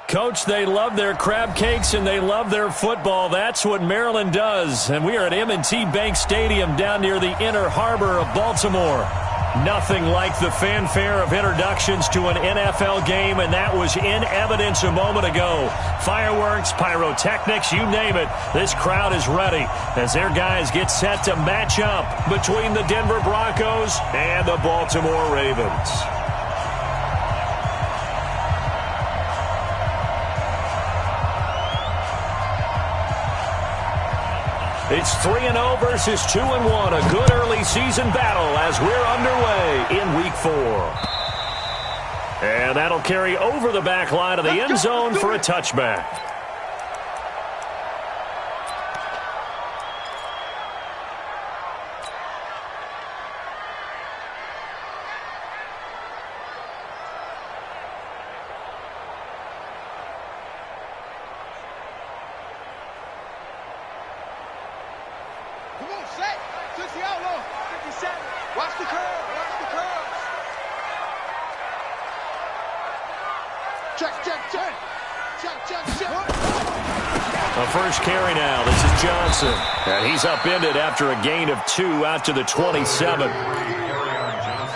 Coach, they love their crab cakes and they love their football. That's what Maryland does. And we are at M&T Bank Stadium down near the Inner Harbor of Baltimore. Nothing like the fanfare of introductions to an NFL game, and that was in evidence a moment ago. Fireworks, pyrotechnics, you name it. This crowd is ready as their guys get set to match up between the Denver Broncos and the Baltimore Ravens. It's 3-0 versus 2-1. A good early season battle as we're underway in Week 4. And that'll carry over the back line of the end zone for a touchback. A first carry now. This is Johnson. And he's upended after a gain of 2 out to the 27.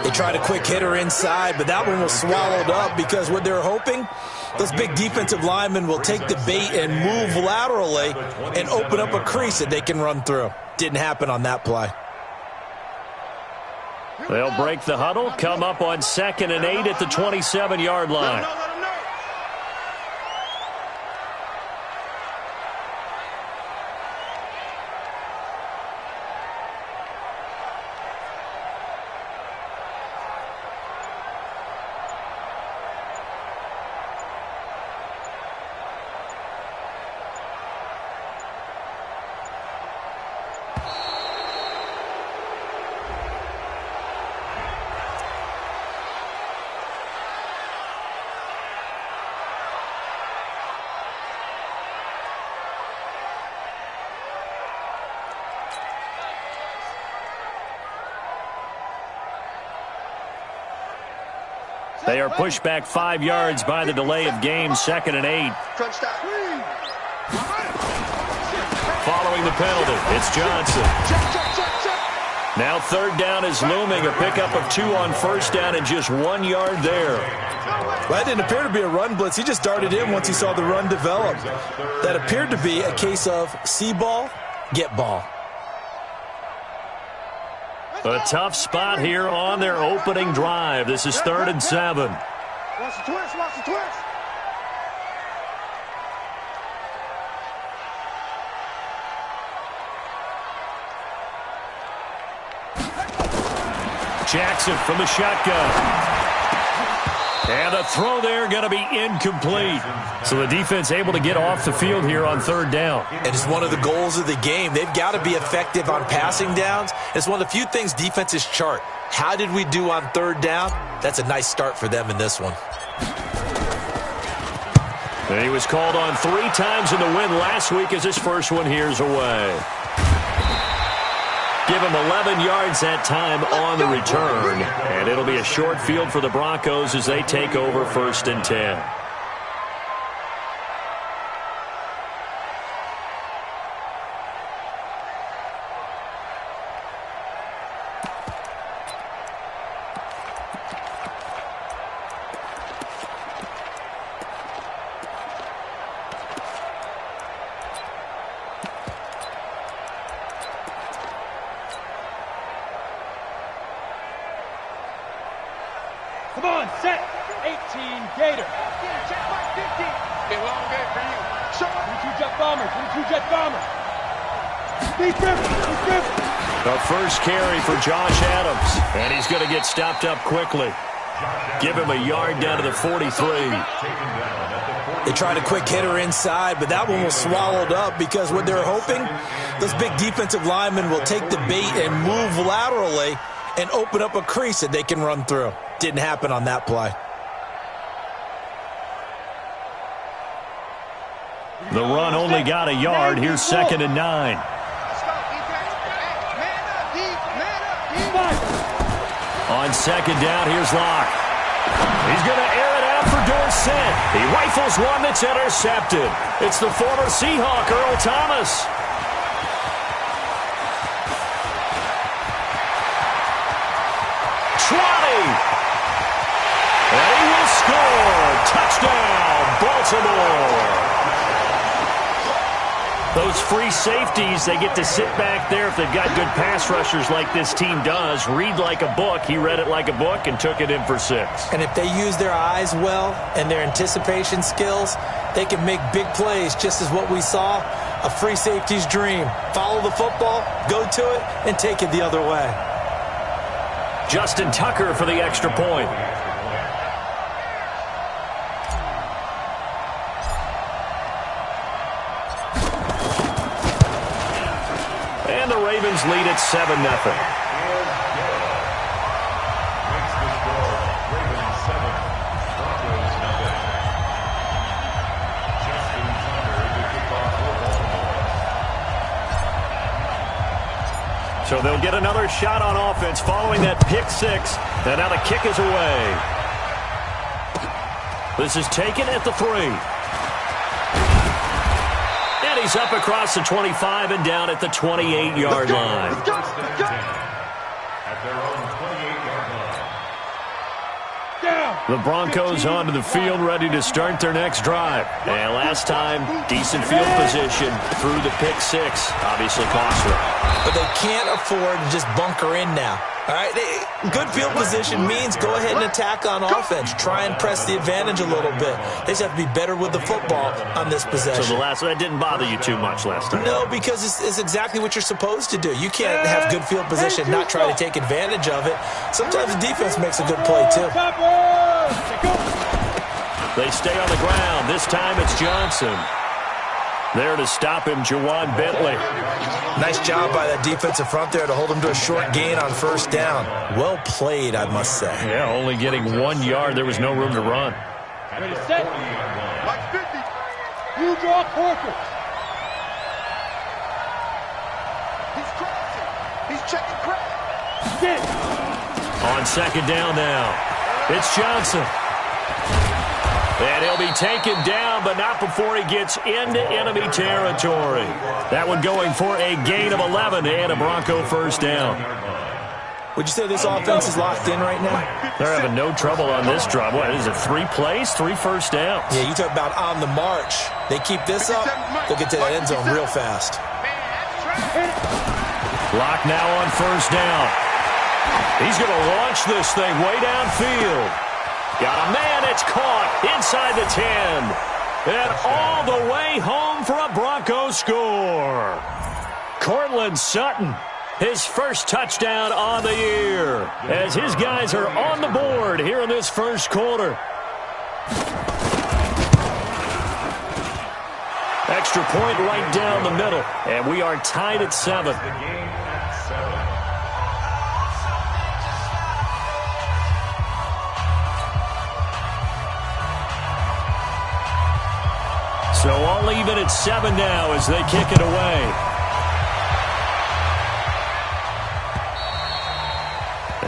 They tried a quick hitter inside, but that one was swallowed up because what they're hoping, those big defensive linemen will take the bait and move laterally and open up a crease that they can run through. Didn't happen on that play. They'll break the huddle, come up on 2nd and 8 at the 27-yard line. They are pushed back 5 yards by the delay of game, 2nd and 8. Following the penalty, it's Johnson. Now 3rd down is looming, a pickup of 2 on 1st down and just 1 yard there. Well, that didn't appear to be a run blitz. He just darted in once he saw the run develop. That appeared to be a case of see ball, get ball. A tough spot here on their opening drive. This is 3rd and 7. Watch the twist, watch the twist. Jackson from the shotgun. And the throw there going to be incomplete. So the defense able to get off the field here on 3rd down. And it's one of the goals of the game. They've got to be effective on passing downs. It's one of the few things defenses chart. How did we do on 3rd down? That's a nice start for them in this one. And he was called on 3 times in the win last week as his first one here's away. Give him 11 yards that time on the return. And it'll be a short field for the Broncos as they take over 1st and 10. Come on, set. 18, Gator. Check by 50. Big long game for you. 22 Jet Bomber, 22 Jet Bomber. Deep river. The first carry for Josh Adams. And he's going to get stopped up quickly. Give him a yard down to the 43. They tried a quick hitter inside, but that one was swallowed up because what they're hoping, those big defensive linemen will take the bait and move laterally and open up a crease that they can run through. Didn't happen on that play. The run only got a yard. Here's 2nd and 9. On 2nd down, here's Locke. He's going to air it out for Dorsey. sent. He rifles one that's intercepted. It's the former Seahawk, Earl Thomas. And he will score. Touchdown, Baltimore. Those free safeties, they get to sit back there if they've got good pass rushers like this team does. Read like a book. He read it like a book and took it in for 6. And if they use their eyes well and their anticipation skills, they can make big plays, just as what we saw, a free safety's dream. Follow the football, go to it, and take it the other way. Justin Tucker for the extra point. And the Ravens lead at 7-0. So they'll get another shot on offense following that pick 6. And now the kick is away. This is taken at the 3. And he's up across the 25 and down at the 28-yard line. At their own 28-yard line. Down. The Broncos onto the field ready to start their next drive. And last time, decent field position through the pick 6. Obviously costly. But they can't afford to just bunker in now. All right, good field position means go ahead and attack on offense. Try and press the advantage a little bit. They just have to be better with the football on this possession. So that didn't bother you too much last time? No, because it's exactly what you're supposed to do. You can't have good field position, not try to take advantage of it. Sometimes the defense makes a good play, too. They stay on the ground. This time it's Johnson. There to stop him, Juwan Bentley. Nice job by that defensive front there to hold him to a short gain on first down. Well played, I must say. Yeah, only getting 1 yard. There was no room to run. Ready, set. Like 50. You draw Corker. He's crossing. He's checking crack. Sit. On second down now. It's Johnson. And he'll be taken down, but not before he gets into enemy territory. That one going for a gain of 11 and a Bronco first down. Would you say this offense is locked in right now? They're having no trouble on this drive. What is it, 3 plays, 3 first downs? Yeah, you talk about on the march. They keep this up, they'll get to that end zone real fast. Clock now on first down. He's going to launch this thing way downfield. Got a man, it's caught inside the 10. And all the way home for a Broncos score. Cortland Sutton, his first touchdown on the year, as his guys are on the board here in this first quarter. Extra point right down the middle, and we are tied at 7. So all even at 7 now as they kick it away.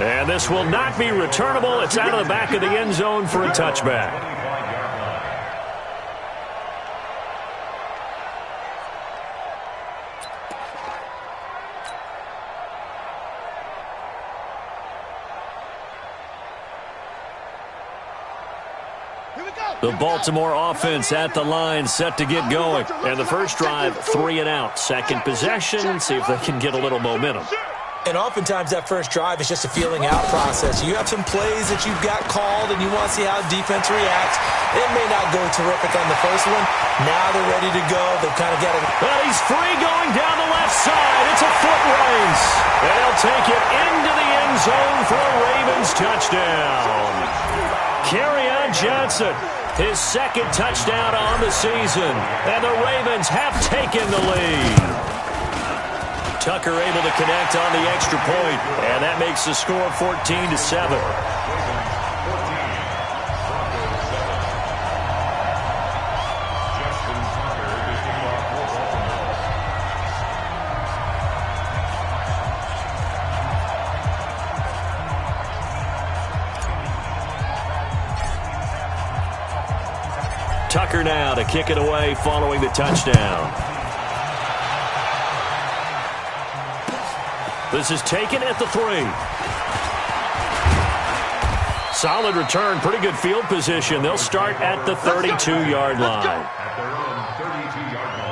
And this will not be returnable. It's out of the back of the end zone for a touchback. The Baltimore offense at the line, set to get going. And the first drive, 3 and out. Second possession, see if they can get a little momentum. And oftentimes that first drive is just a feeling out process. You have some plays that you've got called and you want to see how defense reacts. It may not go terrific on the first one. Now they're ready to go. They've kind of got it. Well, he's free going down the left side. It's a foot race. And they'll take it into the end zone for a Ravens touchdown. Kerryon Johnson, his second touchdown on the season. And the Ravens have taken the lead. Tucker able to connect on the extra point, and that makes the score 14-7. Tucker now to kick it away following the touchdown. This is taken at the 3. Solid return, pretty good field position. They'll start at the 32-yard line. At their own 32-yard line.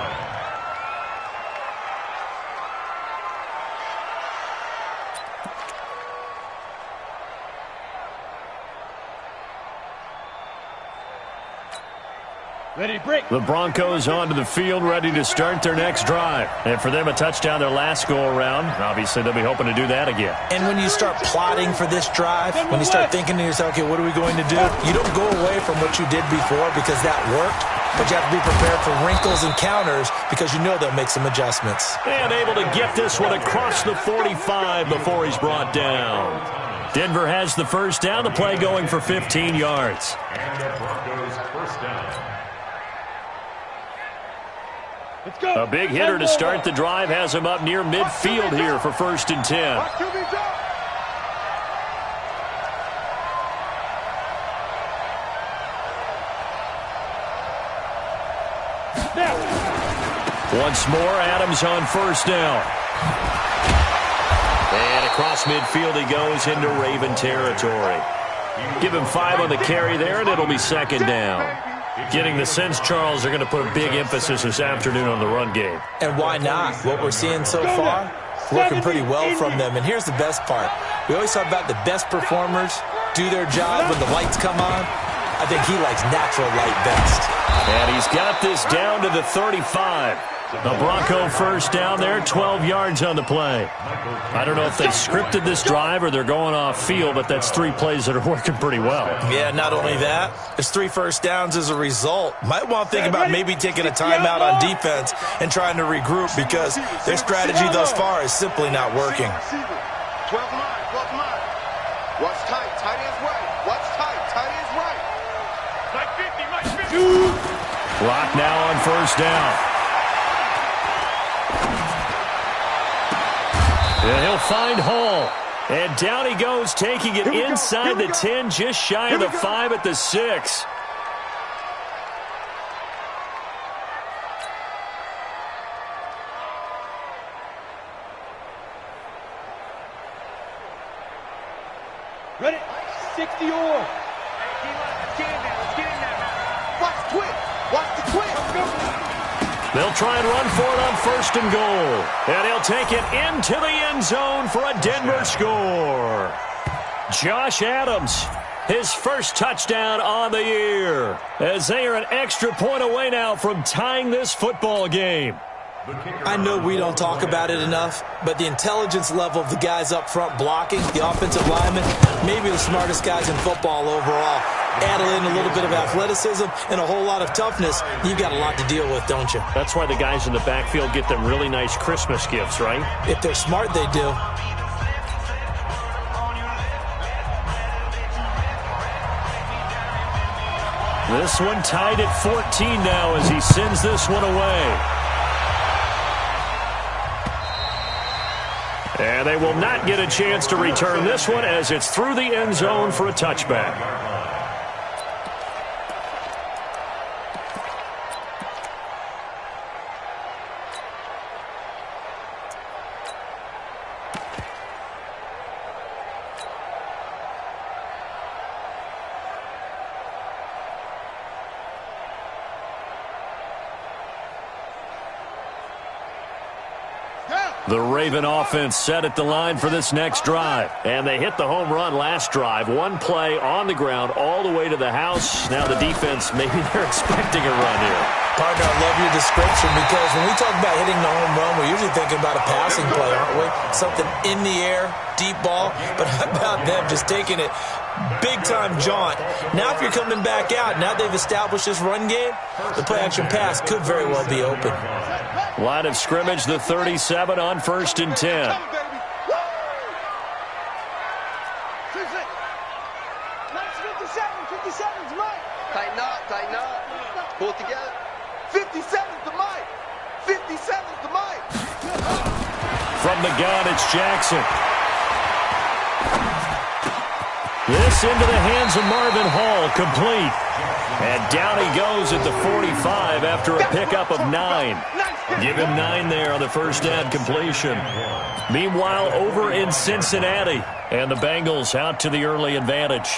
Ready, break. The Broncos onto the field, ready to start their next drive. And for them, a touchdown their last go-around. Obviously, they'll be hoping to do that again. And when you start plotting for this drive, when you start thinking to yourself, okay, what are we going to do? You don't go away from what you did before because that worked, but you have to be prepared for wrinkles and counters because you know they'll make some adjustments. And able to get this one across the 45 before he's brought down. Denver has the first down, the play going for 15 yards. And the Broncos first down. Let's go. A big hitter to start the drive has him up near midfield here for 1st and 10. Once more, Adams on first down. And across midfield he goes into Raven territory. Give him 5 on the carry there, and it'll be 2nd down. Getting the sense, Charles, they're going to put a big emphasis this afternoon on the run game. And why not? What we're seeing so far, working pretty well from them. And here's the best part. We always talk about the best performers do their job when the lights come on. I think he likes natural light best. And he's got this down to the 35. The Bronco first down there, 12 yards on the play. I don't know if they scripted this drive or they're going off field, but that's 3 plays that are working pretty well. Yeah, not only that, it's 3 first downs as a result. Might want to think about maybe taking a timeout on defense and trying to regroup because their strategy thus far is simply not working. 12 line. Watch tight, tight ends right. Watch tight, tight ends right. Like 50. Clock now on first down. And he'll find Hall. And down he goes, taking it inside the 10, just shy of the 5 at the 6. Ready? 60 or. Let's get in there. Watch the twist. Watch the twist. They'll try and run for it on 1st and goal. And he'll take it into the end zone for a Denver score. Josh Adams, his first touchdown on the year, as they are an extra point away now from tying this football game. I know we don't talk about it enough, but the intelligence level of the guys up front blocking, the offensive linemen, maybe the smartest guys in football overall. Add in a little bit of athleticism and a whole lot of toughness, you've got a lot to deal with, don't you? That's why the guys in the backfield get them really nice Christmas gifts, right? If they're smart, they do. This one tied at 14 now as he sends this one away. And they will not get a chance to return this one as it's through the end zone for a touchback. The Raven offense set at the line for this next drive. And they hit the home run last drive. One play on the ground all the way to the house. Now the defense, maybe they're expecting a run here. Partner, I love your description because when we talk about hitting the home run, we're usually thinking about a passing play, aren't we? Something in the air, deep ball. But how about them just taking it big-time jaunt? Now if you're coming back out, now they've established this run game, the play-action pass could very well be open. Line of scrimmage, the 37 on 1st and 10. Tighten up. Pull it together. 57's the mic. 57's the mic. From the gun, it's Jackson. This into the hands of Marvin Hall, complete. And down he goes at the 45 after a pickup of 9. Give him 9 there on the first down completion. Meanwhile, over in Cincinnati, and the Bengals out to the early advantage.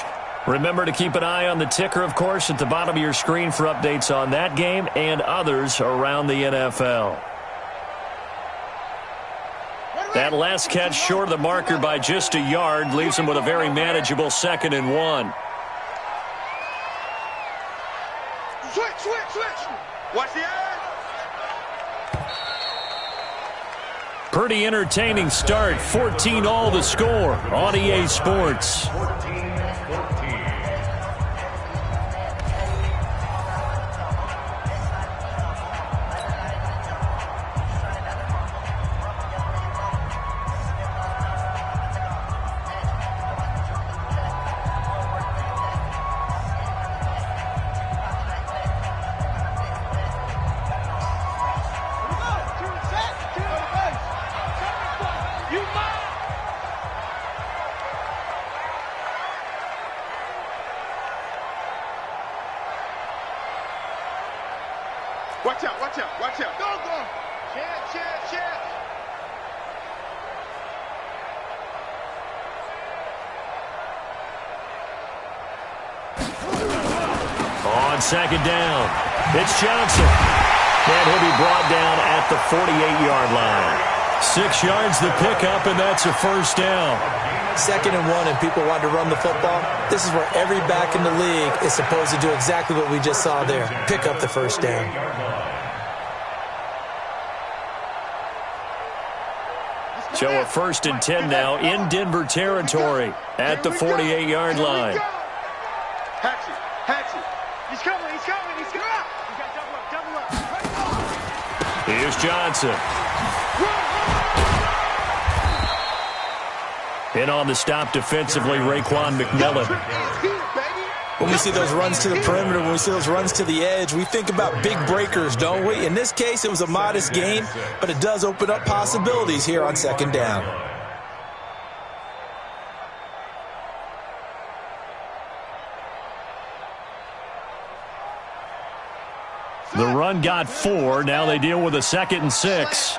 Remember to keep an eye on the ticker, of course, at the bottom of your screen for updates on that game and others around the NFL. That last catch short of the marker by just a yard leaves him with a very manageable 2nd and 1. Switch. Watch the eye. Pretty entertaining start. 14-all the score on EA Sports. 14-14. Watch out. Go. Chance. On 2nd down, it's Johnson. And he'll be brought down at the 48-yard line. 6 yards the pickup, and that's a first down. 2nd and 1, and people want to run the football. This is where every back in the league is supposed to do exactly what we just saw there. Pick up the first down. So a 1st and 10 now in Denver territory at the 48-yard line. Hatchet. He's coming. He's up. You got double up. Here's Johnson. In on the stop defensively, Raekwon McMillan. When we see those runs to the perimeter, when we see those runs to the edge, we think about big breakers, don't we? In this case, it was a modest gain, but it does open up possibilities here on 2nd down. The run got 4. Now they deal with a 2nd and 6.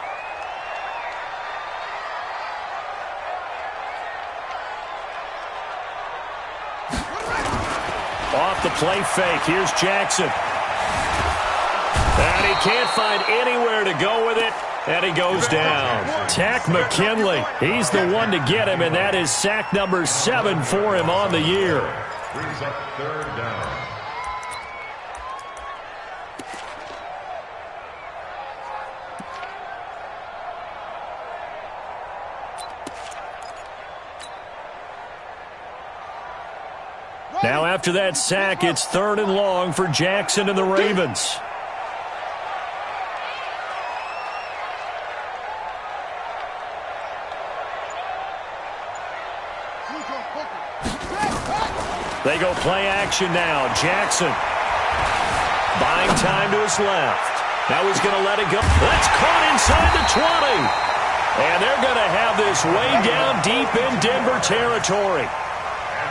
Off the play fake. Here's Jackson. And he can't find anywhere to go with it. And he goes down. Tack McKinley. He's the one to get him, and that is sack number 7 for him on the year. Brings up 3rd down. Now after that sack, it's 3rd and long for Jackson and the Ravens. They go play action now. Jackson buying time to his left. Now he's going to let it go. That's caught inside the 20. And they're going to have this way down deep in Denver territory.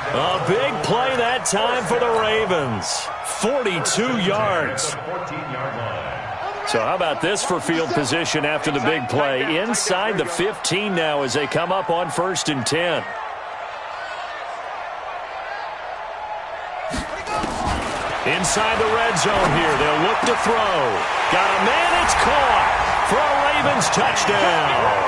A big play that time for the Ravens. 42 yards. So how about this for field position after the big play? Inside the 15 now as they come up on 1st and 10. Inside the red zone here. They'll look to throw. Got a man. It's caught for a Ravens touchdown.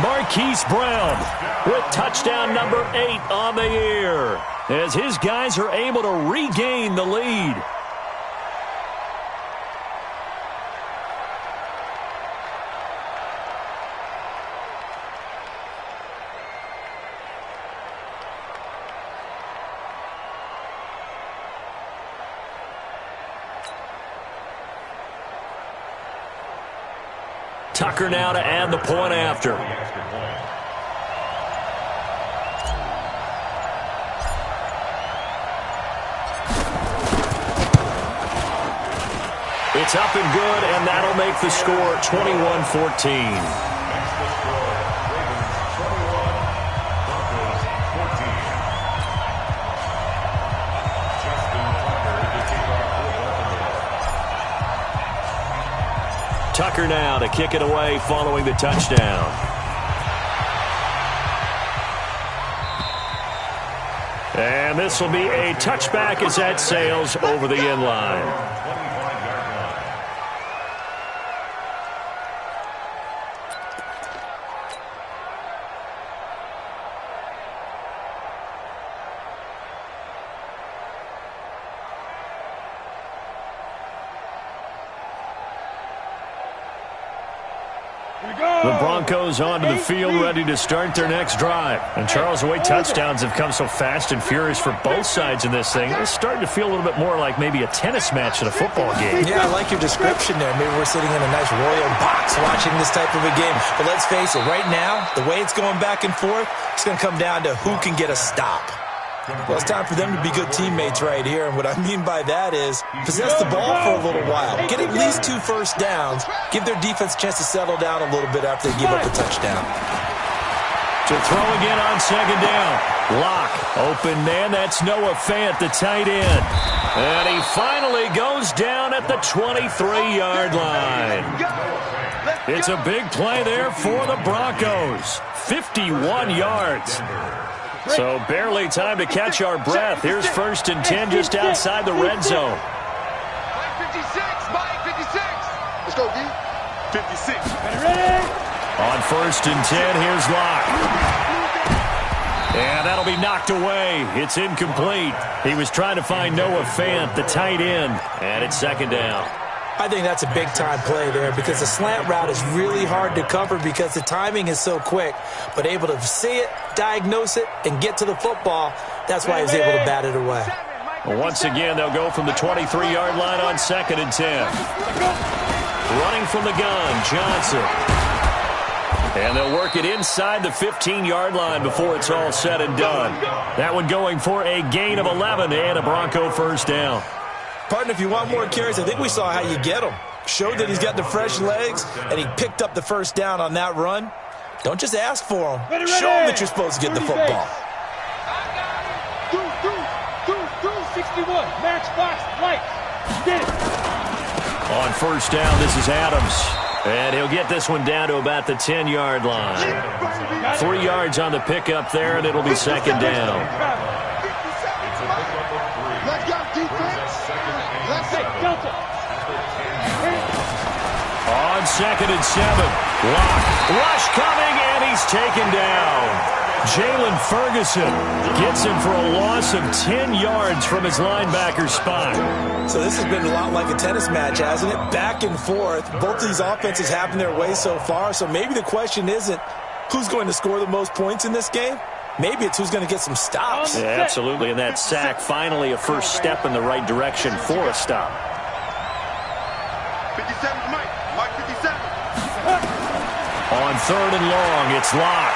Marquise Brown with touchdown number 8 on the year as his guys are able to regain the lead. Tucker now to add the point after. It's up and good, and that'll make the score 21-14. Tucker now to kick it away following the touchdown. And this will be a touchback as that sails over the end line. The Broncos onto the field, ready to start their next drive. And Charles, the way touchdowns have come so fast and furious for both sides in this thing, it's starting to feel a little bit more like maybe a tennis match at a football game. Yeah, I like your description there. Maybe we're sitting in a nice royal box watching this type of a game. But let's face it, right now, the way it's going back and forth, it's going to come down to who can get a stop. Well, it's time for them to be good teammates right here, and what I mean by that is possess the ball for a little while, get at least 2 first downs, give their defense a chance to settle down a little bit after they give up the touchdown. To throw again on second down. Lock, open man, that's Noah Fant, the tight end. And he finally goes down at the 23-yard line. It's a big play there for the Broncos. 51 yards. So barely time to catch our breath. Here's 1st and 10 just outside the red zone. Mike 56, Mike 56. Let's go, D. 56. On 1st and 10, here's Lock. And that'll be knocked away. It's incomplete. He was trying to find Noah Fant, the tight end. And it's 2nd down. I think that's a big-time play there because the slant route is really hard to cover because the timing is so quick. But able to see it, diagnose it, and get to the football, that's why he was able to bat it away. Well, once again, they'll go from the 23-yard line on 2nd and 10. Running from the gun, Johnson. And they'll work it inside the 15-yard line before it's all said and done. That one going for a gain of 11 and a Bronco 1st down. Partner, if you want more carries, I think we saw how you get him. Showed that he's got the fresh legs, and he picked up the 1st down on that run. Don't just ask for him. Show him that you're supposed to get the football. 61, match box, lights. Get it. On 1st down, this is Adams. And he'll get this one down to about the 10-yard line. 3 yards on the pickup there, and it'll be 2nd down. Let's go, defense. Let's go. Delta. On 2nd and 7. Lock. Rush coming, and he's taken down. Jalen Ferguson gets him for a loss of 10 yards from his linebacker spot. So this has been a lot like a tennis match, hasn't it? Back and forth. Both of these offenses having their way so far. So maybe the question isn't who's going to score the most points in this game. Maybe it's who's going to get some stops. Yeah, absolutely. And that sack, finally a first step in the right direction for a stop. 57, Mike. Mike 57. On 3rd and long, it's Lock.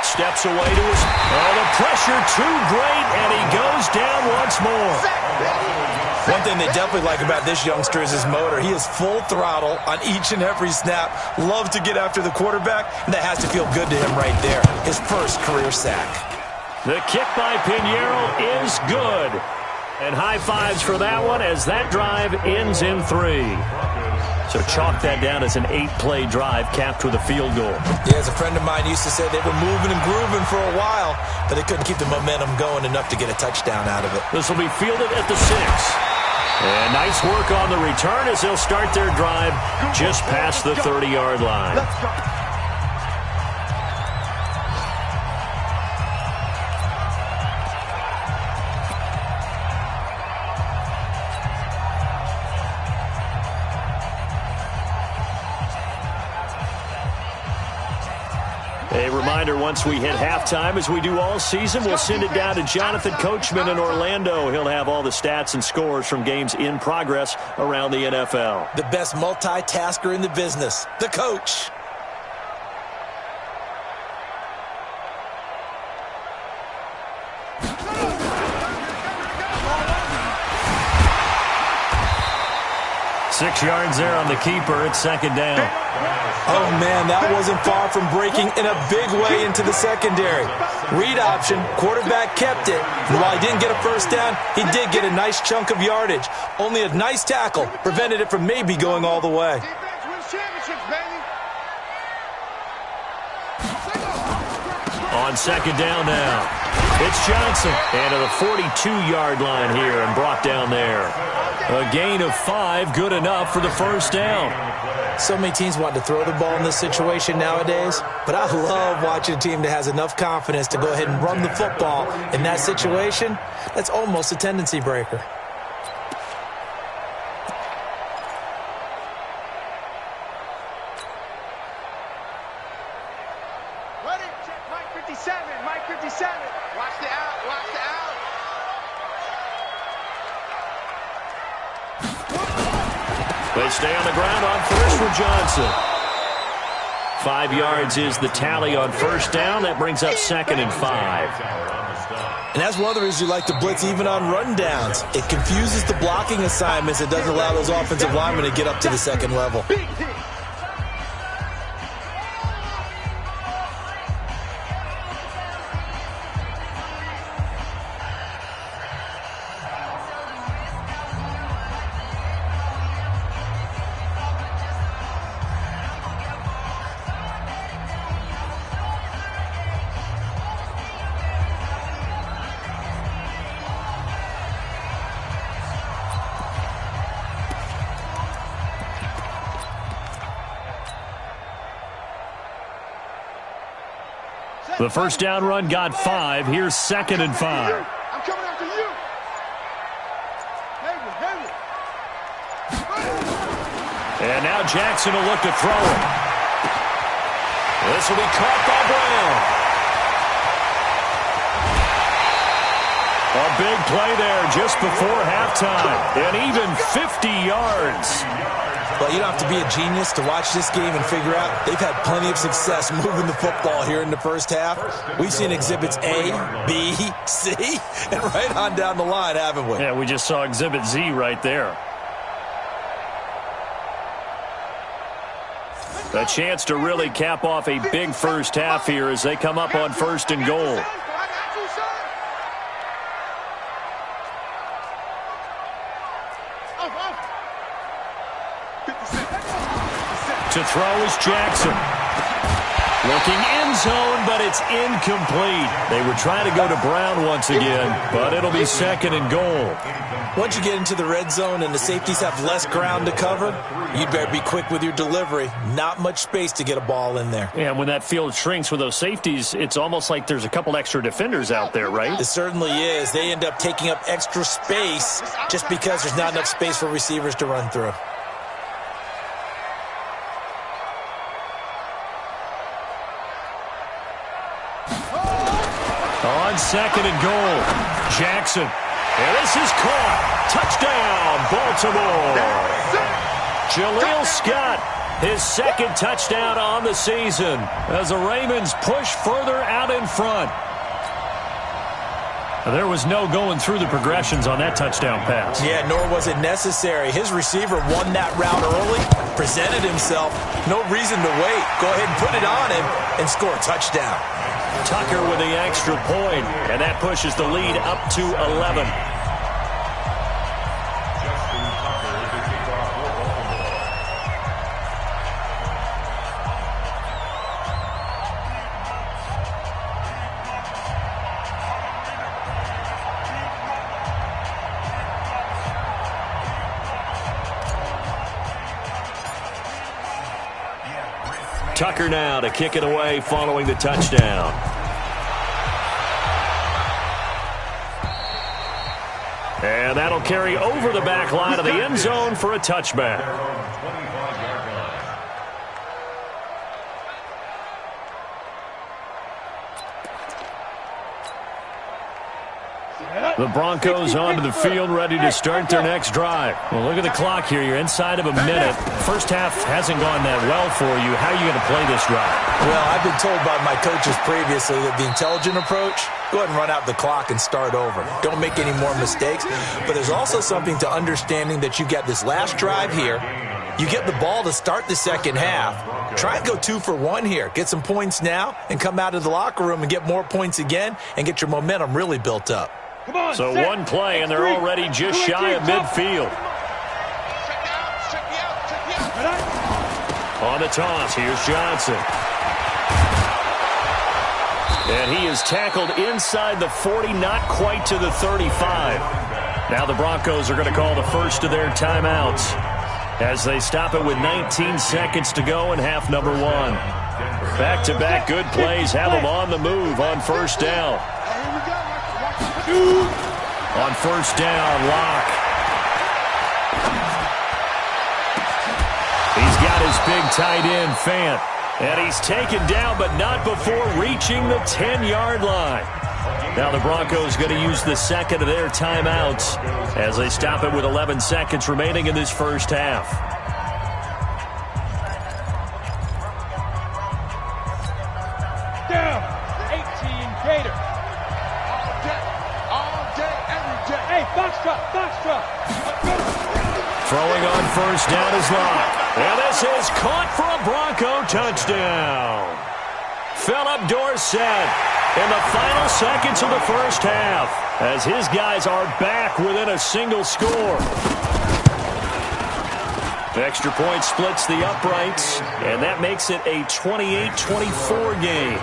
Steps away to his... Oh, the pressure too great, and he goes down once more. One thing they definitely like about this youngster is his motor. He is full throttle on each and every snap. Loves to get after the quarterback, and that has to feel good to him right there. His first career sack. The kick by Pinheiro is good. And high fives for that one as that drive ends in 3. So chalk that down as an 8-play drive capped with a field goal. Yeah, as a friend of mine used to say, they were moving and grooving for a while, but they couldn't keep the momentum going enough to get a touchdown out of it. This will be fielded at the 6. And nice work on the return as they'll start their drive just past the 30-yard line. Let's go. A reminder, once we hit halftime, as we do all season, we'll send it down to Jonathan Coachman in Orlando. He'll have all the stats and scores from games in progress around the NFL. The best multitasker in the business, the coach. 6 yards there on the keeper. It's second down. Oh, man, that wasn't far from breaking in a big way into the secondary. Read option, quarterback kept it. And while he didn't get a first down, he did get a nice chunk of yardage. Only a nice tackle prevented it from maybe going all the way. On second down now, it's Johnson. And to the 42-yard line here and brought down there. A gain of 5, good enough for the first down. So many teams want to throw the ball in this situation nowadays, but I love watching a team that has enough confidence to go ahead and run the football in that situation. That's almost a tendency breaker. Ready? Check Mike 57, Mike 57. Watch the out, watch the out. They stay on the ground on first for Johnson. 5 yards is the tally on first down. That brings up second and 5. And that's one of the reasons you like to blitz even on rundowns. It confuses the blocking assignments. It doesn't allow those offensive linemen to get up to the second level. The first down run got 5. Here's second and 5. I'm coming after you. And now Jackson will look to throw it. This will be caught by Brown. A big play there just before halftime. An even 50 yards. But you don't have to be a genius to watch this game and figure out they've had plenty of success moving the football here in the first half. We've seen exhibits A, B, C, and right on down the line, haven't we? Yeah, we just saw exhibit Z right there. A chance to really cap off a big first half here as they come up on first and goal. To throw is Jackson. Looking end zone, but it's incomplete. They were trying to go to Brown once again, but it'll be second and goal. Once you get into the red zone and the safeties have less ground to cover, you'd better be quick with your delivery. Not much space to get a ball in there. Yeah, when that field shrinks with those safeties, it's almost like there's a couple extra defenders out there, right? It certainly is. They end up taking up extra space just because there's not enough space for receivers to run through. On second and goal, Jackson. And this is caught. Touchdown, Baltimore. Jaleel Scott, his second touchdown on the season as the Ravens push further out in front. There was no going through the progressions on that touchdown pass. Yeah, nor was it necessary. His receiver won that route early, presented himself. No reason to wait. Go ahead and put it on him and score a touchdown. Tucker with the extra point, and that pushes the lead up to 11. Tucker now to kick it away following the touchdown. And that'll carry over the back line of the end zone for a touchback. Set. The Broncos onto the field, ready to start their next drive. Well, look at the clock here. You're inside of a minute. First half hasn't gone that well for you. How are you going to play this drive? Well, I've been told by my coaches previously that the intelligent approach, go ahead and run out the clock and start over. Don't make any more mistakes. But there's also something to understanding that you get this last drive here. You get the ball to start the second half. Try and go 2 for 1 here. Get some points now and come out of the locker room and get more points again and get your momentum really built up. So one play, and they're already just shy of midfield. On the toss, here's Johnson. And he is tackled inside the 40, not quite to the 35. Now the Broncos are going to call the first of their timeouts as they stop it with 19 seconds to go in half number 1. Back-to-back good plays have them on the move on first down. On first down, Locke. He's got his big tight end, Fant. And he's taken down, but not before reaching the 10-yard line. Now the Broncos going to use the second of their timeouts as they stop it with 11 seconds remaining in this first half. Down, 18 Gator. All day, every day. Hey, foxtrot. Throwing on first down is Locke. And this is caught for a Bronco touchdown. Philip Dorsett in the final seconds of the first half as his guys are back within a single score. The extra point splits the uprights, and that makes it a 28-24 game.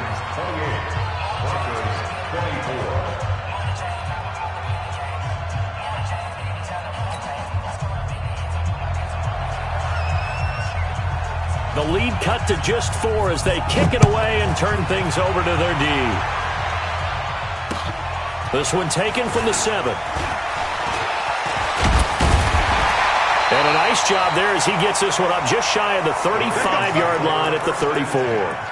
The lead cut to just 4 as they kick it away and turn things over to their D. This one taken from the 7. And a nice job there as he gets this one up just shy of the 35-yard line at the 34.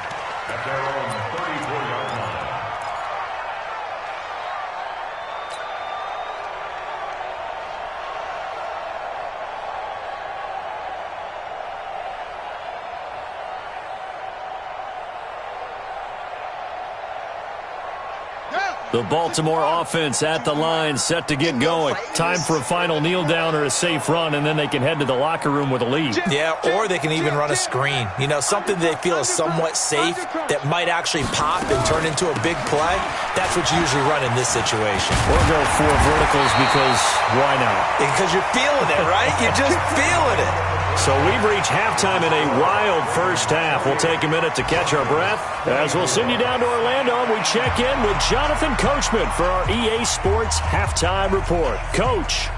The Baltimore offense at the line, set to get going. Time for a final kneel down or a safe run, and then they can head to the locker room with a lead. Yeah, or they can even run a screen. You know, something they feel is somewhat safe that might actually pop and turn into a big play. That's what you usually run in this situation. Or go 4 verticals because why not? Because you're feeling it, right? You're just feeling it. So we've reached halftime in a wild first half. We'll take a minute to catch our breath as we'll send you down to Orlando and we check in with Jonathan Coachman for our EA Sports Halftime Report. Coach.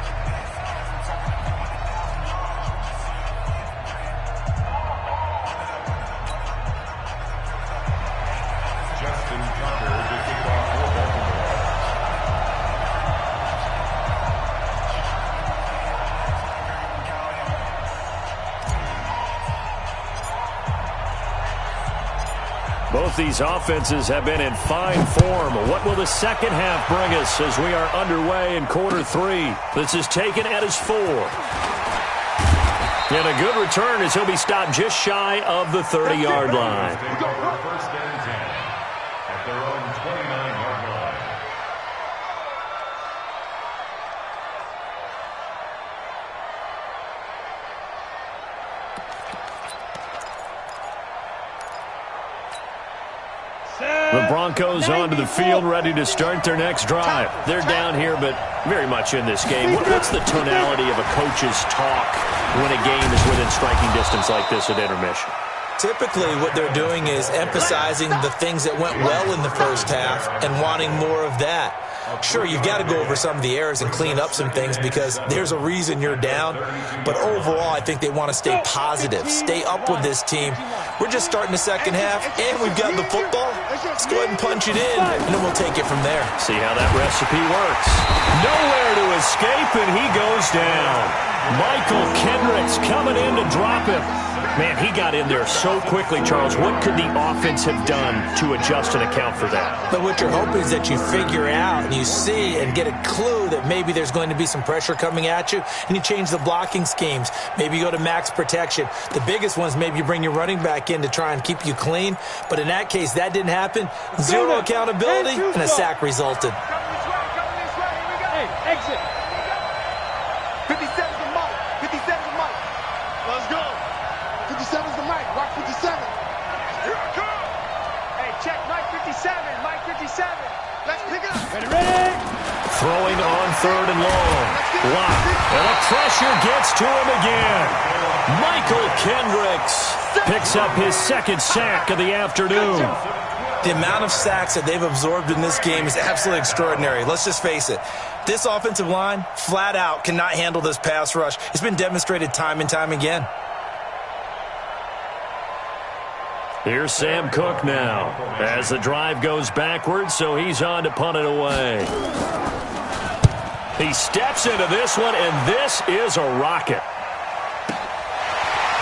Both these offenses have been in fine form. What will the second half bring us as we are underway in quarter 3? This is taken at his 4. And a good return as he'll be stopped just shy of the 30-yard line. First and 10 at their own 29-yard line. The Broncos onto the field, ready to start their next drive. They're down here, but very much in this game. What's the tonality of a coach's talk when a game is within striking distance like this at intermission? Typically, what they're doing is emphasizing the things that went well in the first half and wanting more of that. Sure, you've got to go over some of the errors and clean up some things because there's a reason you're down. But overall, I think they want to stay positive, stay up with this team. We're just starting the second half, and we've got the football. Let's go ahead and punch it in, and then we'll take it from there. See how that recipe works. Nowhere to escape, and he goes down. Michael Kendricks coming in to drop him. Man, he got in there so quickly, Charles. What could the offense have done to adjust and account for that? But what you're hoping is that you figure out and you see and get a clue that maybe there's going to be some pressure coming at you, and you change the blocking schemes. Maybe you go to max protection. The biggest one is maybe you bring your running back in to try and keep you clean. But in that case, that didn't happen. Zero accountability, and a sack resulted. Hey, exit. 57's the mic. 57's the mic. Let's go. 57's the mic. Rock 57. Here I come. Hey, check Mike 57. Mike 57. Let's pick it up. Ready? Throwing on 3rd and long. Block. And the pressure gets to him again. Michael Kendricks picks up his 2nd sack of the afternoon. The amount of sacks that they've absorbed in this game is absolutely extraordinary. Let's just face it. This offensive line, flat out, cannot handle this pass rush. It's been demonstrated time and time again. Here's Sam Cook now as the drive goes backwards, so he's on to punt it away. He steps into this one, and this is a rocket.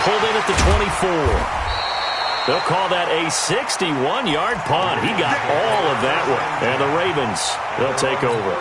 Pulled in at the 24. They'll call that a 61-yard punt. He got all of that one. And the Ravens, they'll take over.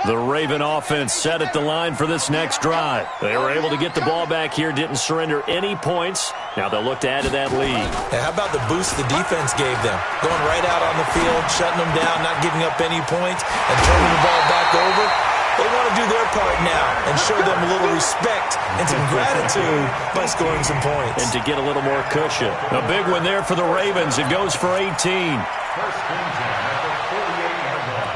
The Raven offense set at the line for this next drive. They were able to get the ball back here, didn't surrender any points. Now they'll look to add to that lead. How about the boost the defense gave them? Going right out on the field, shutting them down, not giving up any points, and turning the ball back over. They want to do their part now and show them a little respect and some gratitude by scoring some points. And to get a little more cushion. A big one there for the Ravens. It goes for 18. First and 10 at the 48-yard line.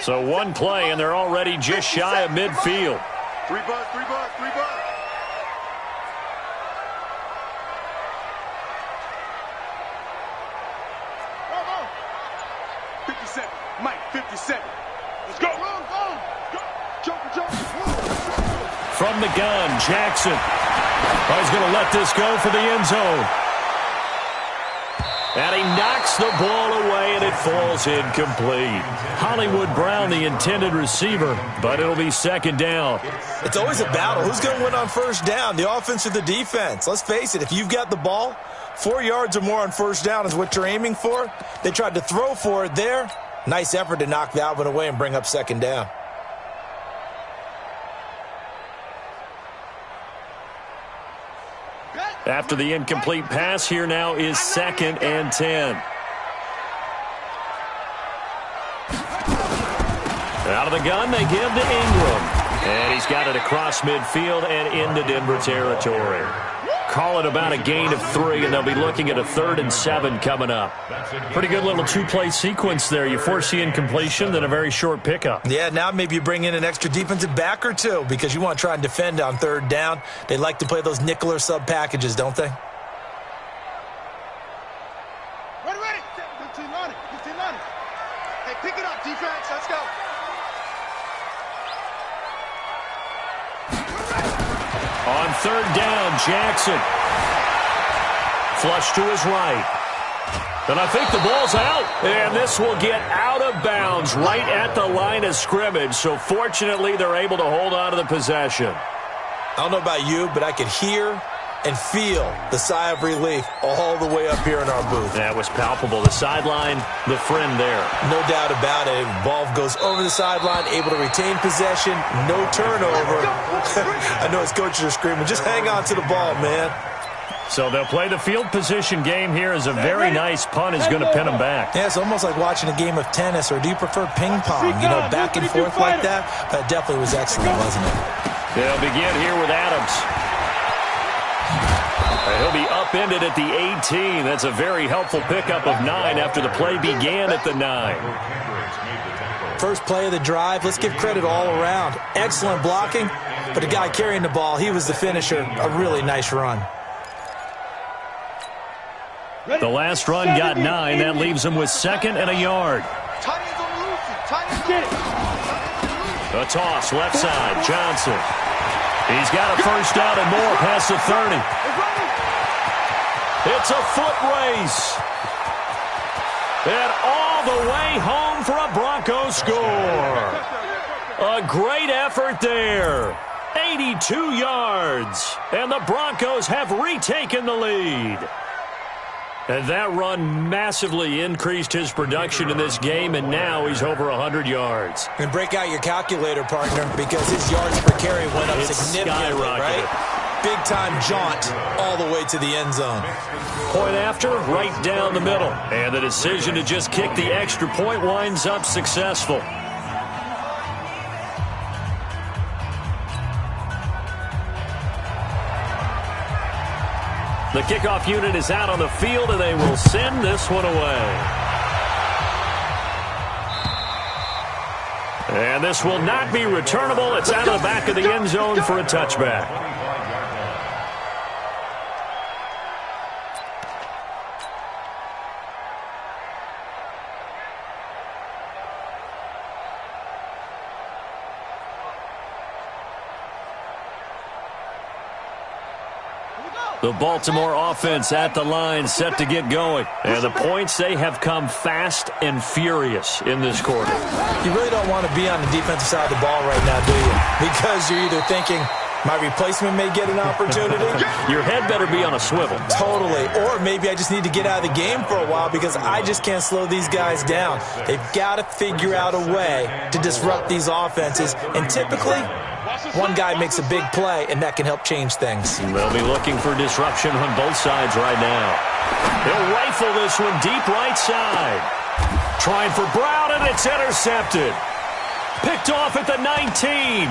So one play, and they're already just shy of midfield. 3 buzz, 3 buzz, 3 buzz. Go, go. 57, Mike, 57. Let's go. Go. Jump. From the gun, Jackson. He's going to let this go for the end zone. And he knocks the ball away, and it falls incomplete. Hollywood Brown, the intended receiver, but it'll be 2nd down. It's always a battle. Who's going to win on 1st down, the offense or the defense? Let's face it, if you've got the ball, 4 yards or more on 1st down is what you're aiming for. They tried to throw for it there. Nice effort to knock that one away and bring up 2nd down. After the incomplete pass, here now is 2nd and 10. Out of the gun, they give to Ingram. And he's got it across midfield and into Denver territory. Call it about a gain of 3, and they'll be looking at a 3rd and 7 coming up. Pretty good little 2-play sequence there. You force the incompletion, then a very short pickup. Yeah, now maybe you bring in an extra defensive back or two because you want to try and defend on 3rd down. They like to play those nickel or sub packages, don't they? Ready. 15 line. Hey, pick it up, defense. Let's go. On 3rd down, Jackson. Flush to his right. And I think the ball's out. And this will get out of bounds right at the line of scrimmage. So fortunately, they're able to hold on to the possession. I don't know about you, but I could hear and feel the sigh of relief all the way up here in our booth. That was palpable. The sideline, the friend there. No doubt about it. Ball goes over the sideline, able to retain possession, no turnover. I know his coaches are screaming, just hang on to the ball, man. So they'll play the field position game here as a very nice punt is going to pin them back. Yeah, it's almost like watching a game of tennis, or do you prefer ping pong? You know, back and forth like that? That definitely was excellent, wasn't it? They'll begin here with Adams. He'll be upended at the 18. That's a very helpful pickup of 9 after the play began at the 9. First play of the drive, let's give credit all around. Excellent blocking, but the guy carrying the ball, he was the finisher. A really nice run. The last run got 9. That leaves him with 2nd and a yard. A toss, left side, Johnson. He's got a first down and more past the 30. It's a foot race. And all the way home for a Broncos score. A great effort there. 82 yards. And the Broncos have retaken the lead. And that run massively increased his production in this game, and now he's over 100 yards. And break out your calculator, partner, because his yards per carry went up significantly, right? Big-time jaunt all the way to the end zone. Point after, right down the middle. And the decision to just kick the extra point winds up successful. The kickoff unit is out on the field, and they will send this one away. And this will not be returnable. It's out of the back of the end zone for a touchback. The Baltimore offense at the line, set to get going. And the points, they have come fast and furious in this quarter. You really don't want to be on the defensive side of the ball right now, do you? Because you're either thinking, my replacement may get an opportunity. Your head better be on a swivel. Totally. Or maybe I just need to get out of the game for a while because I just can't slow these guys down. They've got to figure out a way to disrupt these offenses. And typically, one guy makes a big play, and that can help change things. They'll be looking for disruption on both sides right now. They'll rifle this one deep right side. Trying for Brown, and it's intercepted. Picked off at the 19.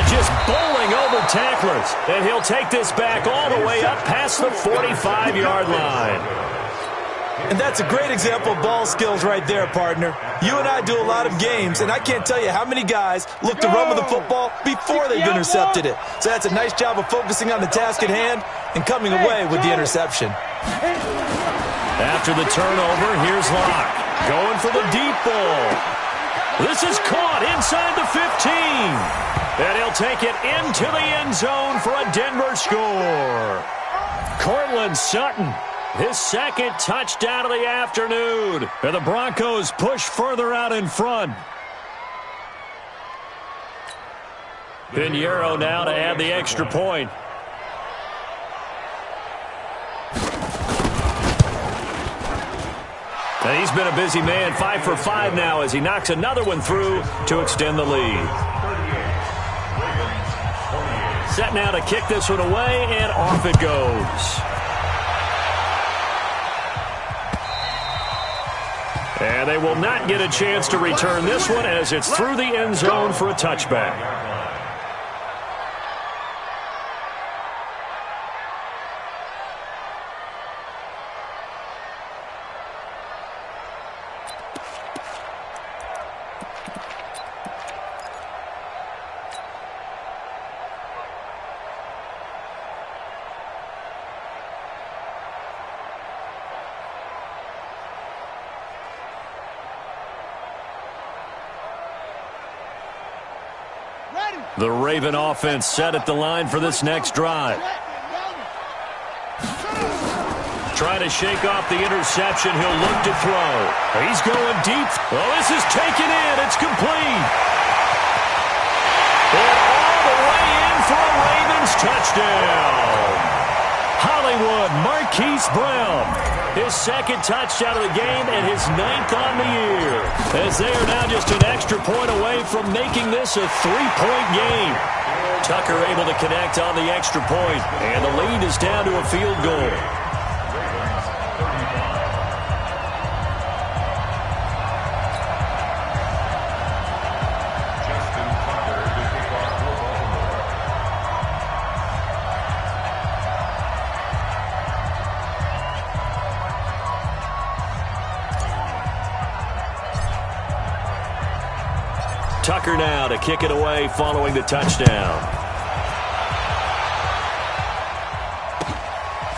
Just bowling over tacklers. And he'll take this back all the way up past the 45-yard line. And that's a great example of ball skills right there, partner. You and I do a lot of games, and I can't tell you how many guys look to run with the football before they've intercepted it. So that's a nice job of focusing on the task at hand and coming away with the interception. After the turnover, here's Locke. Going for the deep ball. This is caught inside the 15. And he'll take it into the end zone for a Denver score. Courtland Sutton, his 2nd touchdown of the afternoon. And the Broncos push further out in front. Pinheiro now to add the extra point. And he's been a busy man, 5 for 5 now as he knocks another one through to extend the lead. Set now to kick this one away, and off it goes. And they will not get a chance to return this one as it's through the end zone for a touchback. The Raven offense set at the line for this next drive. trying to shake off the interception. He'll look to throw. He's going deep. Oh, this is taken in. It's complete. And all the way in for a Ravens touchdown. Hollywood Marquise Brown. His second touchdown of the game and his 9th on the year. As they are now just an extra point away from making this a 3-point game. Tucker able to connect on the extra point, and the lead is down to a field goal. Tucker now to kick it away following the touchdown.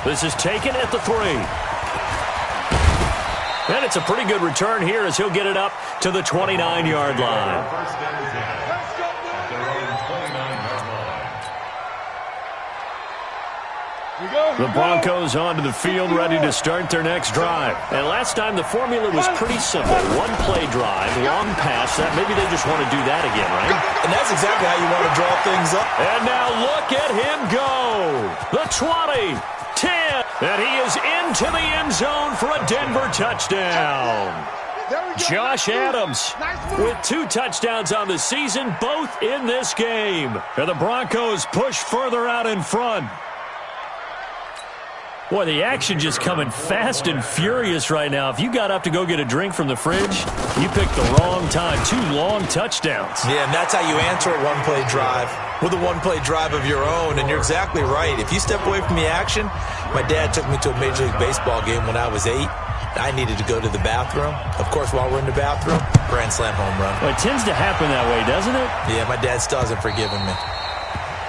This is taken at the 3. And it's a pretty good return here as he'll get it up to the 29-yard line. First down and 10 at their own 29-yard line. The Broncos onto the field ready to start their next drive. And last time the formula was pretty simple. One play drive, long pass. Maybe they just want to do that again, right? And that's exactly how you want to draw things up. And now look at him go. The 20, 10, and he is into the end zone for a Denver touchdown. Josh Adams with 2 touchdowns on the season, both in this game. And the Broncos push further out in front. Boy, the action just coming fast and furious right now. If you got up to go get a drink from the fridge, you picked the wrong time. 2 long touchdowns. Yeah, and that's how you answer a one-play drive with a one-play drive of your own. And you're exactly right. If you step away from the action, my dad took me to a Major League Baseball game when I was 8. I needed to go to the bathroom. Of course, while we're in the bathroom, grand slam home run. Well, it tends to happen that way, doesn't it? Yeah, my dad still hasn't forgiven me.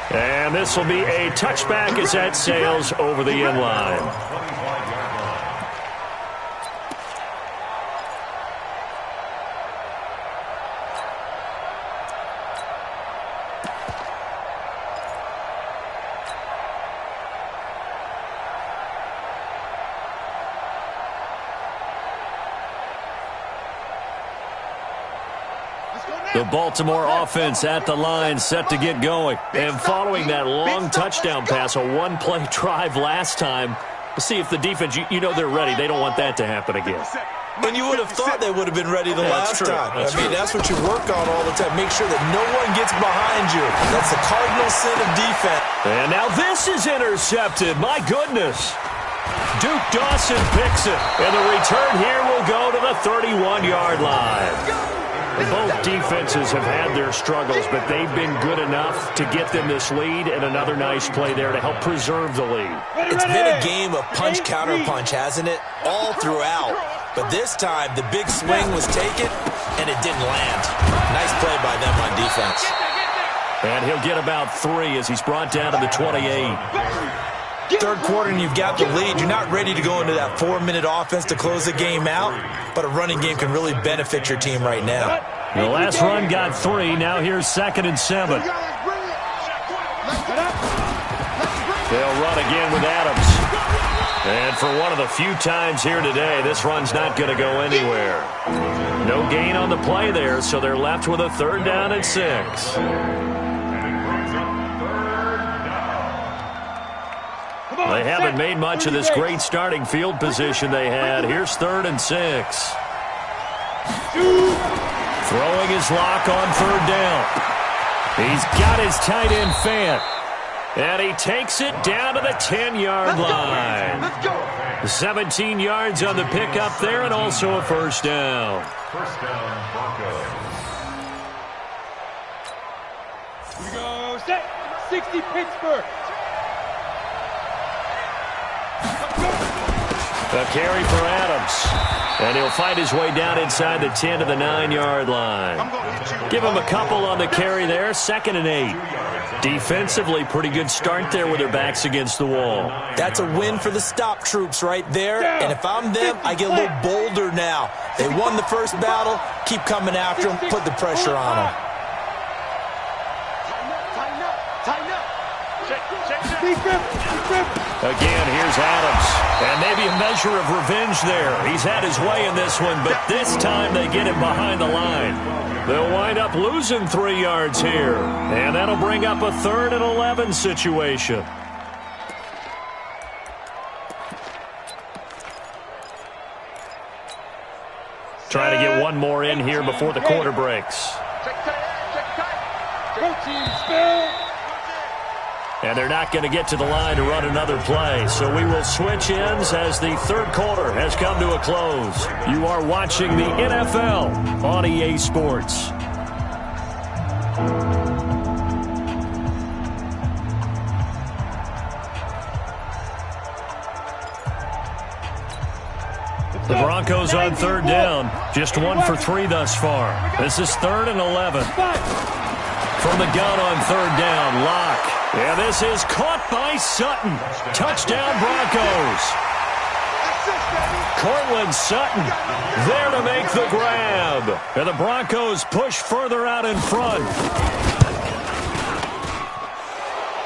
And this will be a touchback as that sails over the end line. 25-yard line. The Baltimore offense at the line set to get going. And following that long touchdown pass, a one-play drive last time, see if the defense, you know they're ready. They don't want that to happen again. And you would have thought they would have been ready the last time. I mean, that's what you work on all the time. Make sure that no one gets behind you. That's the cardinal sin of defense. And now this is intercepted. My goodness. Duke Dawson picks it. And the return here will go to the 31-yard line. Both defenses have had their struggles, but they've been good enough to get them this lead, and another nice play there to help preserve the lead. It's been a game of punch-counter-punch, hasn't it? All throughout. But this time, the big swing was taken, and it didn't land. Nice play by them on defense. And he'll get about 3 as he's brought down to the 28. Third quarter and you've got the lead. You're not ready to go into that 4-minute offense to close the game out, but a running game can really benefit your team right now. The last run got 3. Now here's 2nd and 7. They'll run again with Adams. And for one of the few times here today, this run's not going to go anywhere. No gain on the play there, so they're left with a 3rd down and 6. They haven't made much of this great starting field position they had. Here's 3rd and 6. Throwing his lock on 3rd down. He's got his tight end Fant. And he takes it down to the 10-yard line. 17 yards on the pickup there and also a 1st down. First down, Broncos. Here we go. Set. 60 Pittsburgh. A carry for Adams. And he'll find his way down inside the 10 to the 9-yard line. Give him a couple on the carry there. 2nd and 8. Defensively, pretty good start there with their backs against the wall. That's a win for the stop troops right there. And if I'm them, I get a little bolder now. They won the first battle. Keep coming after them. Put the pressure on them. Tighten up, tighten up, tighten up. Again, here's Adams. And maybe a measure of revenge there. He's had his way in this one, but this time they get him behind the line. They'll wind up losing 3 yards here. And that'll bring up a 3rd and 11 situation. Trying to get one more in here before the quarter breaks. And they're not going to get to the line to run another play. So we will switch ends as the 3rd quarter has come to a close. You are watching the NFL on EA Sports. The Broncos on 3rd down. Just 1 for 3 thus far. This is 3rd and 11. From the gun on 3rd down, Locke. And this is caught by Sutton. Touchdown, Broncos. Cortland Sutton there to make the grab. And the Broncos push further out in front.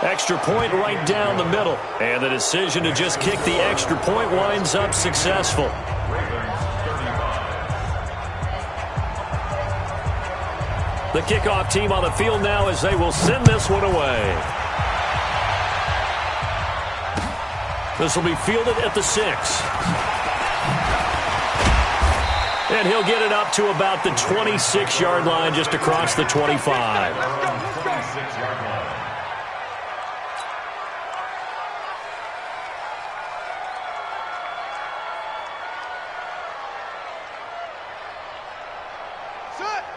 Extra point right down the middle. And the decision to just kick the extra point winds up successful. The kickoff team on the field now as they will send this one away. This will be fielded at the 6. And he'll get it up to about the 26-yard line, just across the 25.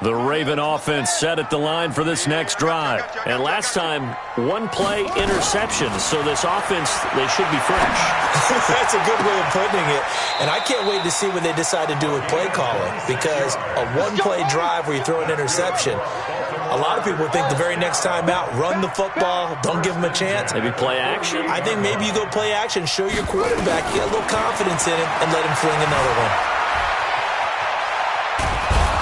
The Raven offense set at the line for this next drive. And last time, 1-play interceptions. So this offense, they should be fresh. That's a good way of putting it. And I can't wait to see what they decide to do with play calling. Because a 1-play drive where you throw an interception, a lot of people think the very next time out, run the football, don't give them a chance. Maybe play action? I think maybe you go play action, show your quarterback, get a little confidence in him, and let him fling another one.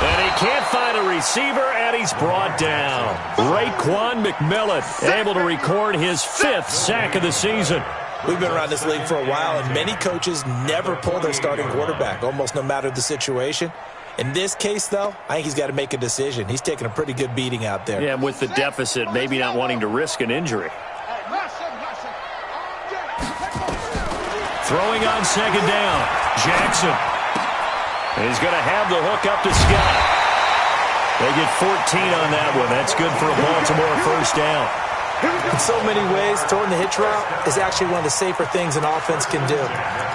And he can't find a receiver, and he's brought down. Raekwon McMillan able to record his 5th sack of the season. We've been around this league for a while, and many coaches never pull their starting quarterback, almost no matter the situation. In this case, though, I think he's got to make a decision. He's taking a pretty good beating out there. Yeah, with the deficit, maybe not wanting to risk an injury. Throwing on 2nd down, Jackson. He's going to have the hook up to Scott. They get 14 on that one. That's good for a Baltimore 1st down. In so many ways, throwing the hitch route is actually one of the safer things an offense can do.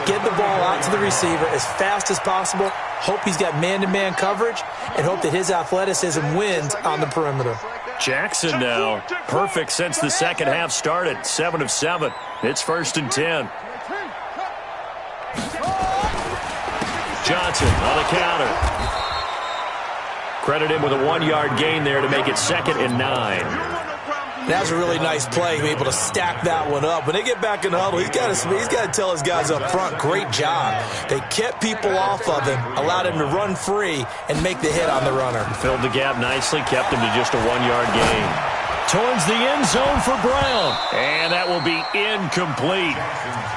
Get the ball out to the receiver as fast as possible, hope he's got man-to-man coverage, and hope that his athleticism wins on the perimeter. Jackson now, perfect since the second half started. 7 of 7. It's 1st and 10. Johnson on the counter. Credit him with a 1-yard gain there to make it 2nd and 9. That was a really nice play, able to stack that one up. When they get back in the huddle, he's got to tell his guys up front, great job. They kept people off of him, allowed him to run free and make the hit on the runner. Filled the gap nicely, kept him to just a 1-yard gain. Towards the end zone for Brown. And that will be incomplete.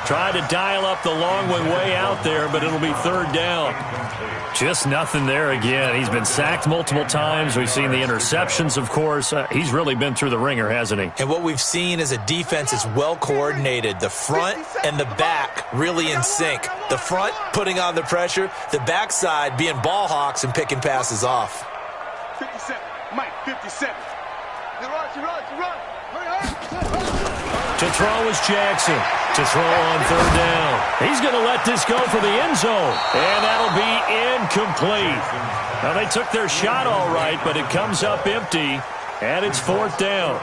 Tried to dial up the long one way out there, but it'll be 3rd down. Just nothing there again. He's been sacked multiple times. We've seen the interceptions, of course. He's really been through the ringer, hasn't he? And what we've seen is a defense is well coordinated. The front and the back really in sync. The front putting on the pressure. The backside being ball hawks and picking passes off. 57. Mike, 57. You run. To throw is Jackson. To throw on 3rd down. He's going to let this go for the end zone. And that'll be incomplete. Now, they took their shot all right, but it comes up empty. And it's 4th down.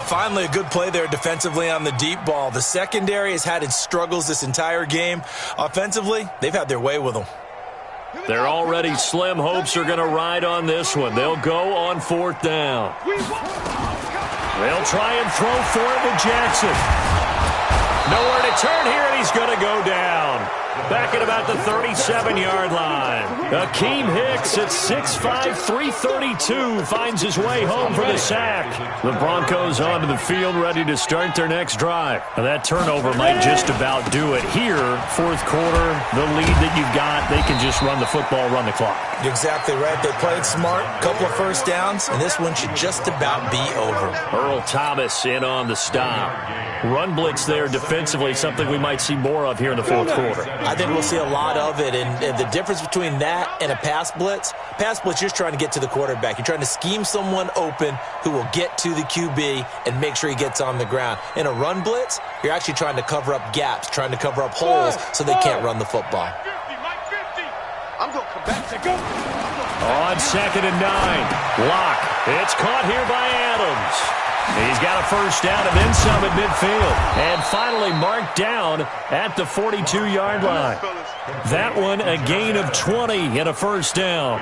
Finally, a good play there defensively on the deep ball. The secondary has had its struggles this entire game. Offensively, they've had their way with them. Their already slim hopes are going to ride on this one. They'll go on 4th down. They'll try and throw for it with Jackson. Nowhere to turn here, and he's going to go down. back at about the 37-yard line. Akeem Hicks at 6'5", 332 finds his way home for the sack. The Broncos onto the field, ready to start their next drive. Now that turnover might just about do it here. Fourth quarter, the lead that you've got, they can just run the football, run the clock. You're exactly right. They played smart, couple of first downs, and this one should just about be over. Earl Thomas in on the stop. Run blitz there defensively, something we might see more of here in the fourth quarter. I think we'll see a lot of it, and the difference between that and a pass blitz, you're just trying to get to the quarterback. You're trying to scheme someone open who will get to the QB and make sure he gets on the ground. In a run blitz, you're actually trying to cover up gaps, trying to cover up holes so they can't run the football. I'm going to come back to go. On 2nd and 9, Locke. It's caught here by Adams. He's got a first down and then some at midfield. And finally marked down at the 42-yard line. That one a gain of 20 and a first down.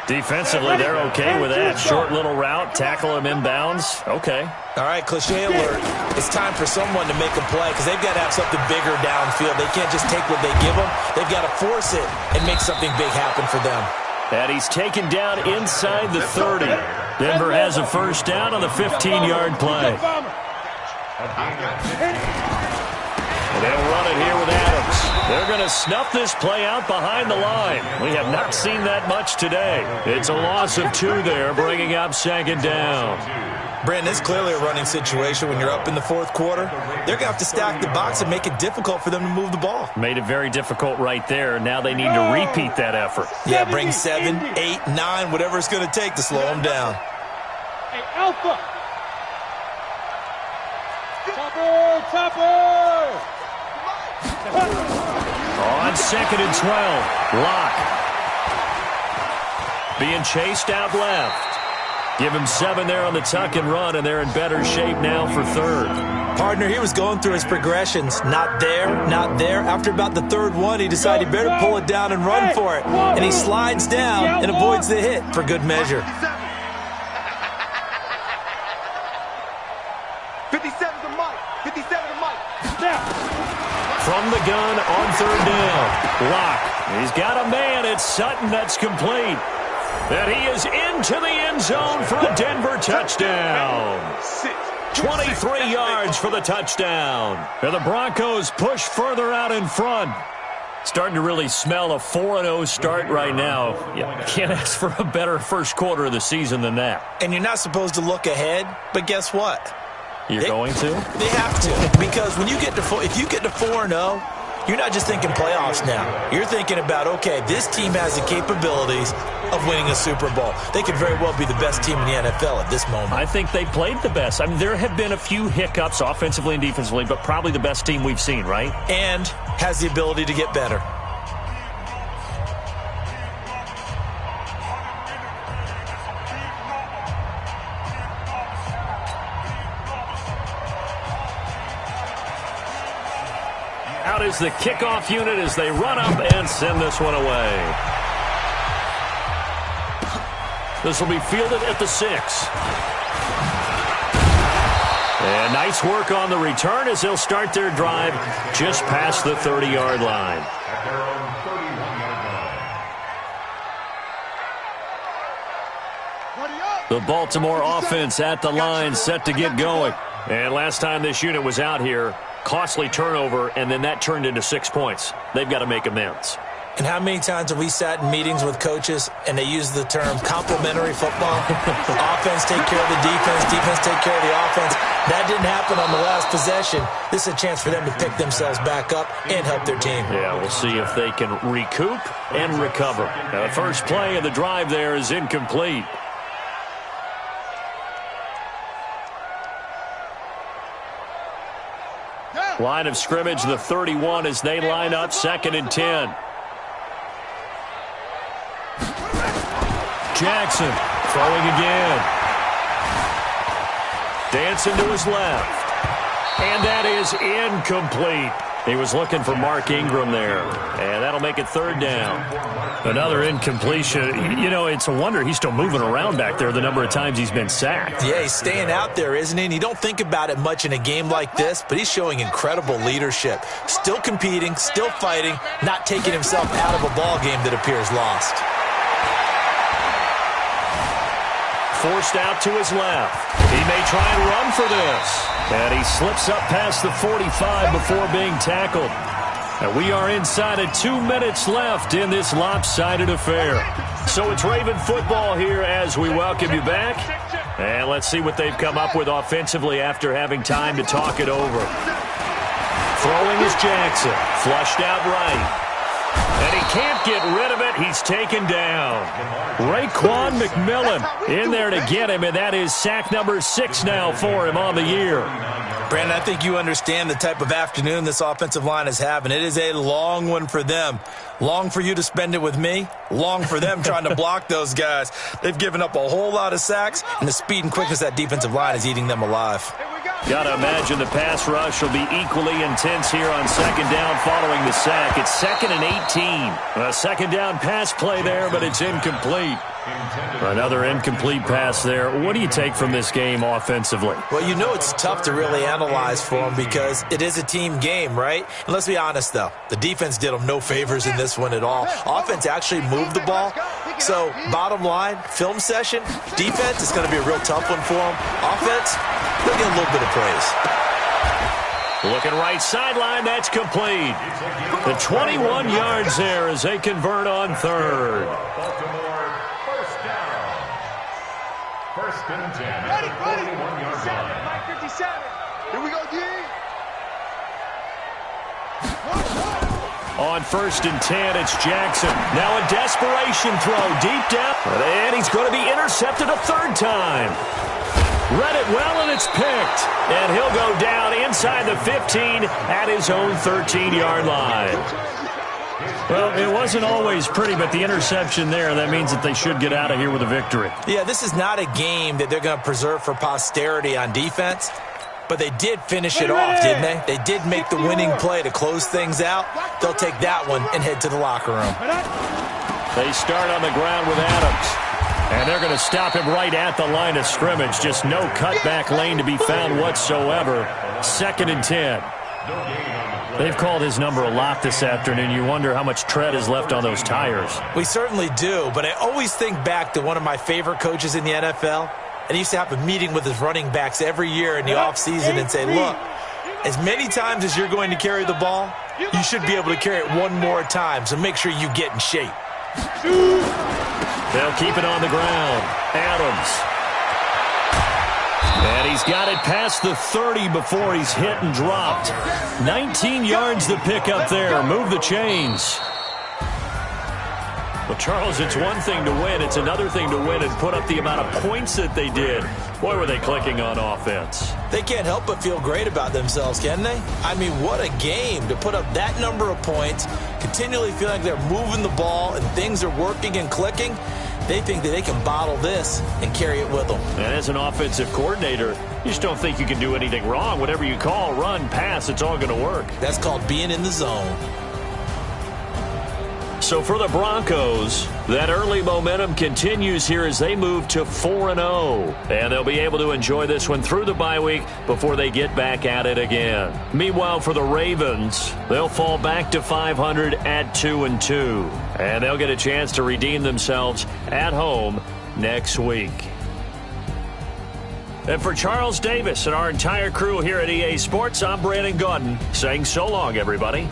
Defensively, they're okay with that. Short little route, tackle him inbounds. Okay. All right, cliche alert. It's time for someone to make a play because they've got to have something bigger downfield. They can't just take what they give them. They've got to force it and make something big happen for them. And he's taken down inside the 30. Denver has a first down on the 15-yard play. And they'll run it here with Adams. They're going to snuff this play out behind the line. We have not seen that much today. It's a loss of 2 there, bringing up 2nd down. Brandon, it's clearly a running situation when you're up in the fourth quarter. They're going to have to stack the box and make it difficult for them to move the ball. Made it very difficult right there. Now they need to repeat that effort. Yeah, bring 7, 8, 9, whatever it's going to take to slow them down. Hey, Alpha! Topper! On 2nd and 12, Locke. Being chased out left. Give him 7 there on the tuck and run, and they're in better shape now for 3rd. Partner, he was going through his progressions. Not there, not there. After about the 3rd one, he decided he better pull it down and run for it. And he slides down and avoids the hit for good measure. 57 to Mike. 57 to Mike. From the gun on 3rd down. Locke. He's got a man. It's Sutton that's complete. And he is into the end zone for a Denver touchdown. 23 yards for the touchdown. And the Broncos push further out in front. Starting to really smell a 4-0 start right now. Yeah, can't ask for a better first quarter of the season than that. And you're not supposed to look ahead, but guess what? You're going to? They have to. Because when you get to if you get to 4-0, you're not just thinking playoffs now. You're thinking about, okay, this team has the capabilities of winning a Super Bowl. They could very well be the best team in the NFL at this moment. I think they played the best. I mean, there have been a few hiccups offensively and defensively, but probably the best team we've seen, right? And has the ability to get better. Out is the kickoff unit as they run up and send this one away. This will be fielded at the 6. And nice work on the return as they'll start their drive just past the 30-yard line. At their own 31-yard line. The Baltimore offense at the line, set to get going. And last time this unit was out here, costly turnover, and then that turned into 6 points. They've got to make amends. And how many times have we sat in meetings with coaches and they use the term complementary football? Offense take care of the defense, defense take care of the offense. That didn't happen on the last possession. This is a chance for them to pick themselves back up and help their team. Yeah, we'll see if they can recoup and recover. Now, the first play of the drive there is incomplete. Line of scrimmage, the 31 as they line up, 2nd and 10. Jackson throwing again. Dancing to his left. And that is incomplete. He was looking for Mark Ingram there, and that'll make it 3rd down. Another incompletion. You know, it's a wonder he's still moving around back there the number of times he's been sacked. Yeah, he's staying out there, isn't he? And you don't think about it much in a game like this, but he's showing incredible leadership. Still competing, still fighting, not taking himself out of a ball game that appears lost. Forced out to his left. He may try and run for this. And he slips up past the 45 before being tackled. And we are inside of 2 minutes left in this lopsided affair. So it's Raven football here as we welcome you back. And let's see what they've come up with offensively after having time to talk it over. Throwing is Jackson. Flushed out right. And he can't get rid of it. He's taken down. Raekwon McMillan in there to get him, and that is sack number 6 now for him on the year. Brandon, I think you understand the type of afternoon this offensive line is having. It is a long one for them. Long for you to spend it with me. Long for them trying to block those guys. They've given up a whole lot of sacks, and the speed and quickness of that defensive line is eating them alive. Got to imagine the pass rush will be equally intense here on 2nd down following the sack. It's 2nd and 18. A 2nd down pass play there, but it's incomplete. Another incomplete pass there. What do you take from this game offensively? Well, you know it's tough to really analyze for them because it is a team game, right? And let's be honest, though. The defense did them no favors in this one at all. Offense actually moved the ball. So, bottom line, film session, defense is going to be a real tough one for them. Offense, they'll get a little bit of praise. Looking right sideline, that's complete. The 21 yards there as they convert on 3rd. Baltimore, 1st down. 1st and 10 at the 41-yard line. 57. Here we go, D. On 1st and 10, it's Jackson. Now a desperation throw deep down. And he's going to be intercepted a 3rd time. Read it well, and it's picked. And he'll go down inside the 15 at his own 13-yard line. Well, it wasn't always pretty, but the interception there, that means that they should get out of here with a victory. Yeah, this is not a game that they're going to preserve for posterity on defense. But they did finish it off, didn't they? They did make the winning play to close things out. They'll take that one and head to the locker room. They start on the ground with Adams. And they're going to stop him right at the line of scrimmage. Just no cutback lane to be found whatsoever. 2nd and 10. They've called his number a lot this afternoon. You wonder how much tread is left on those tires. We certainly do, but I always think back to one of my favorite coaches in the NFL. And he used to have a meeting with his running backs every year in the offseason and say, look, as many times as you're going to carry the ball, you should be able to carry it one more time, so make sure you get in shape. They'll keep it on the ground. Adams. And he's got it past the 30 before he's hit and dropped. 19 yards to pick up there. Move the chains. Well, Charles, it's one thing to win. It's another thing to win and put up the amount of points that they did. Boy, were they clicking on offense. They can't help but feel great about themselves, can they? I mean, what a game to put up that number of points, continually feel like they're moving the ball and things are working and clicking. They think that they can bottle this and carry it with them. And as an offensive coordinator, you just don't think you can do anything wrong. Whatever you call, run, pass, it's all going to work. That's called being in the zone. So for the Broncos, that early momentum continues here as they move to 4-0. And they'll be able to enjoy this one through the bye week before they get back at it again. Meanwhile, for the Ravens, they'll fall back to 500 at 2-2. And they'll get a chance to redeem themselves at home next week. And for Charles Davis and our entire crew here at EA Sports, I'm Brandon Gaudin saying so long, everybody.